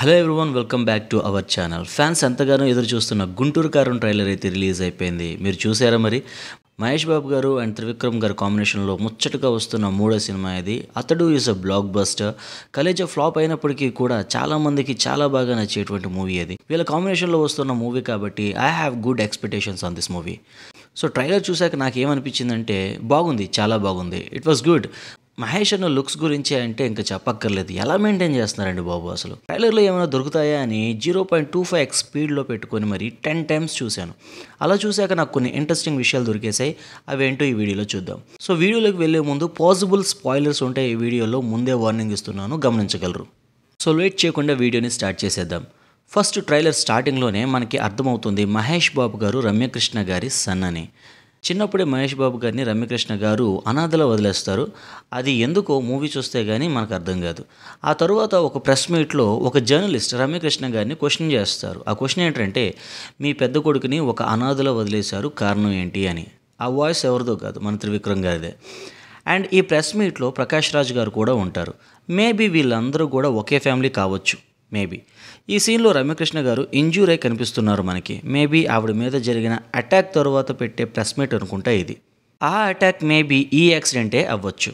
Hello everyone, welcome back to our channel. Fans ఎంతగానో ఎదురు చూస్తున్న గుంటూరు కారం ట్రైలర్ అయితే రిలీజ్ అయిపోయింది. మీరు చూసారా? మరి మహేష్ బాబు గారు అండ్ త్రివిక్రమ్ గారు కాంబినేషన్లో ముచ్చటగా వస్తున్న మూడో సినిమా ఇది. అతడు is a block buster. Khaleja flop అయినప్పటికీ కూడా చాలా మందికి చాలా బాగా నచ్చేటువంటి మూవీ అది. వీళ్ళ కాంబినేషన్లో వస్తున్న మూవీ కాబట్టి I have good expectations on this movie. So trailer చూసాక నాకు ఏమనిపించిందంటే బాగుంది, చాలా బాగుంది. It was good. మహేష్ అన్న లుక్స్ గురించి అంటే ఇంకా చెప్పక్కర్లేదు. ఎలా మెయింటైన్ చేస్తున్నారండి బాబు అసలు. ట్రైలర్లో ఏమైనా దొరుకుతాయా అని 0.25x స్పీడ్లో పెట్టుకొని మరి 10 టైమ్స్ చూశాను. అలా చూశాక నాకు కొన్ని ఇంట్రెస్టింగ్ విషయాలు దొరికేసాయి. అవేంటో ఈ వీడియోలో చూద్దాం. సో వీడియోలోకి వెళ్ళే ముందు పాసిబుల్ స్పాయిలర్స్ ఉంటే ఈ వీడియోలో ముందే వార్నింగ్ ఇస్తున్నాను, గమనించగలరు. సో లేట్ చేయకుండా వీడియోని స్టార్ట్ చేసేద్దాం. ఫస్ట్ ట్రైలర్ స్టార్టింగ్లోనే మనకి అర్థమవుతుంది మహేష్ బాబు గారు రమ్యకృష్ణ గారి సన్ అని. చిన్నప్పుడే మహేష్ బాబు గారిని రమ్యకృష్ణ గారు అనాథలో వదిలేస్తారు. అది ఎందుకో మూవీ చూస్తే కానీ మనకు అర్థం కాదు. ఆ తరువాత ఒక ప్రెస్ మీట్లో ఒక జర్నలిస్ట్ రమ్యకృష్ణ గారిని క్వశ్చన్ చేస్తారు. ఆ క్వశ్చన్ ఏంటంటే, మీ పెద్ద కొడుకుని ఒక అనాథలో వదిలేశారు, కారణం ఏంటి అని. ఆ వాయిస్ ఎవరిదో కాదు, మన త్రివిక్రమ్ గారిదే. అండ్ ఈ ప్రెస్ మీట్లో ప్రకాష్ రాజ్ గారు కూడా ఉంటారు. మేబీ వీళ్ళందరూ కూడా ఒకే ఫ్యామిలీ కావచ్చు. మేబీ ఈ సీన్లో రమ్యకృష్ణ గారు ఇంజ్యూర్ అయి కనిపిస్తున్నారు మనకి. మేబీ ఆవిడ మీద జరిగిన అటాక్ తర్వాత పెట్టే ప్రెస్ మీట్ అనుకుంటా ఇది. ఆ అటాక్ మేబీ ఈ యాక్సిడెంటే అవ్వచ్చు.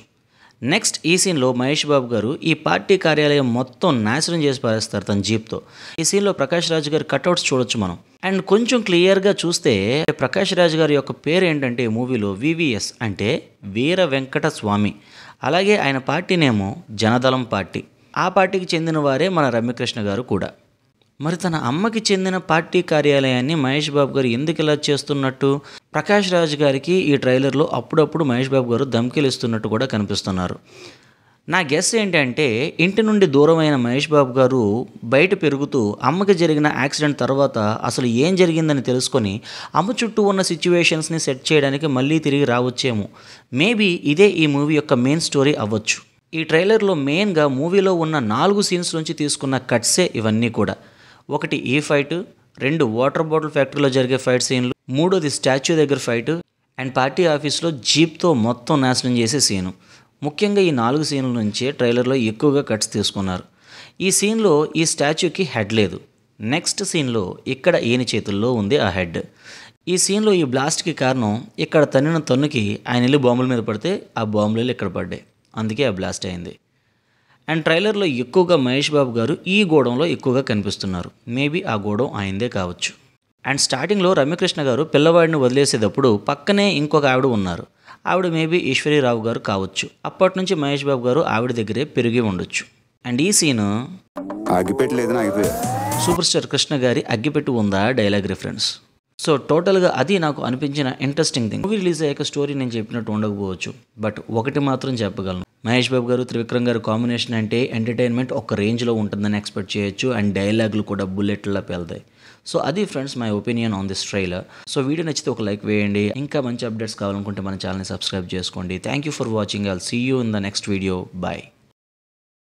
నెక్స్ట్ ఈ సీన్లో మహేష్ బాబు గారు ఈ పార్టీ కార్యాలయం మొత్తం నాశనం చేసి పారేస్తారు తన జీప్తో. ఈ సీన్లో ప్రకాష్ రాజ్ గారి కట్అవుట్స్ చూడొచ్చు మనం. అండ్ కొంచెం క్లియర్గా చూస్తే ప్రకాష్ రాజ్ గారి యొక్క పేరు ఏంటంటే ఈ మూవీలో వివిఎస్ అంటే వీర వెంకట స్వామి. అలాగే ఆయన పార్టీనేమో జనదళం పార్టీ. ఆ పార్టీకి చెందిన వారే మన రమ్యకృష్ణ గారు కూడా. మరి తన అమ్మకి చెందిన పార్టీ కార్యాలయాన్ని మహేష్ బాబు గారు ఎందుకు ఇలా చేస్తున్నట్టు? ప్రకాష్ రాజ్ గారికి ఈ ట్రైలర్లో అప్పుడప్పుడు మహేష్ బాబు గారు ధమ్కీలు ఇస్తున్నట్టు కూడా కనిపిస్తున్నారు. నా గెస్ ఏంటంటే, ఇంటి నుండి దూరమైన మహేష్ బాబు గారు బయట పెరుగుతూ అమ్మకి జరిగిన యాక్సిడెంట్ తర్వాత అసలు ఏం జరిగిందని తెలుసుకొని అమ్మ చుట్టూ ఉన్న సిచ్యువేషన్స్ని సెట్ చేయడానికి మళ్ళీ తిరిగి రావచ్చేమో. మేబీ ఇదే ఈ మూవీ యొక్క మెయిన్ స్టోరీ అవ్వచ్చు. ఈ ట్రైలర్లో మెయిన్గా మూవీలో ఉన్న 4 సీన్స్ నుంచి తీసుకున్న కట్సే ఇవన్నీ కూడా. ఒకటి ఈ ఫైట్, 2 వాటర్ బాటిల్ ఫ్యాక్టరీలో జరిగే ఫైట్ సీన్లు, 3ది స్టాచ్యూ దగ్గర ఫైట్, అండ్ పార్టీ ఆఫీస్లో జీప్తో మొత్తం నాశనం చేసే సీను. ముఖ్యంగా ఈ 4 సీన్ల నుంచే ట్రైలర్లో ఎక్కువగా కట్స్ తీసుకున్నారు. ఈ సీన్లో ఈ స్టాచ్యూకి హెడ్ లేదు. నెక్స్ట్ సీన్లో ఇక్కడ ఈయన చేతుల్లో ఉంది ఆ హెడ్. ఈ సీన్లో ఈ బ్లాస్ట్కి కారణం ఇక్కడ తన్నిన తన్నుకి ఆయన వెళ్ళి బాంబుల మీద పడితే ఆ బాంబులు ఇక్కడ పడ్డాయి. అందుకే ఆ బ్లాస్ట్ అయింది. అండ్ ట్రైలర్లో ఎక్కువగా మహేష్ బాబు గారు ఈ గోడంలో ఎక్కువగా కనిపిస్తున్నారు. మేబీ ఆ గోడం ఆయనదే కావచ్చు. అండ్ స్టార్టింగ్లో రమ్యకృష్ణ గారు పిల్లవాడిని వదిలేసేటప్పుడు పక్కనే ఇంకొక ఆవిడ ఉన్నారు. ఆవిడ మేబీ ఈశ్వరీరావు గారు కావచ్చు. అప్పటి నుంచి మహేష్ బాబు గారు ఆవిడ దగ్గరే పెరిగి ఉండొచ్చు. అండ్ ఈ సీను సూపర్ స్టార్ కృష్ణ గారి అగ్గిపెట్టి ఉందా డైలాగ్ రిఫరెన్స్. సో టోటల్గా అది నాకు అనిపించిన ఇంట్రెస్టింగ్ థింగ్. మూవీ రిలీజ్ అయ్యాక స్టోరీ నేను చెప్పినట్టు ఉండకపోవచ్చు, బట్ ఒకటి మాత్రం చెప్పగలను, మహేష్ బాబు గారు త్రివిక్రమ్ గారు కాంబినేషన్ అంటే ఎంటర్టైన్మెంట్ ఒక రేంజ్లో ఉంటుందని ఎక్స్పెక్ట్ చేయొచ్చు. అండ్ డైలాగులు కూడా బుల్లెట్లా పేలుతాయి. సో అది friends my opinion on this trailer. So video నచ్చితే ఒక లైక్ వేయండి. ఇంకా మంచి అప్డేట్స్ కావాలనుకుంటే మన ఛానల్ని సబ్స్క్రైబ్ చేసుకోండి. Thank you for watching. I'll see you in the next video. Bye.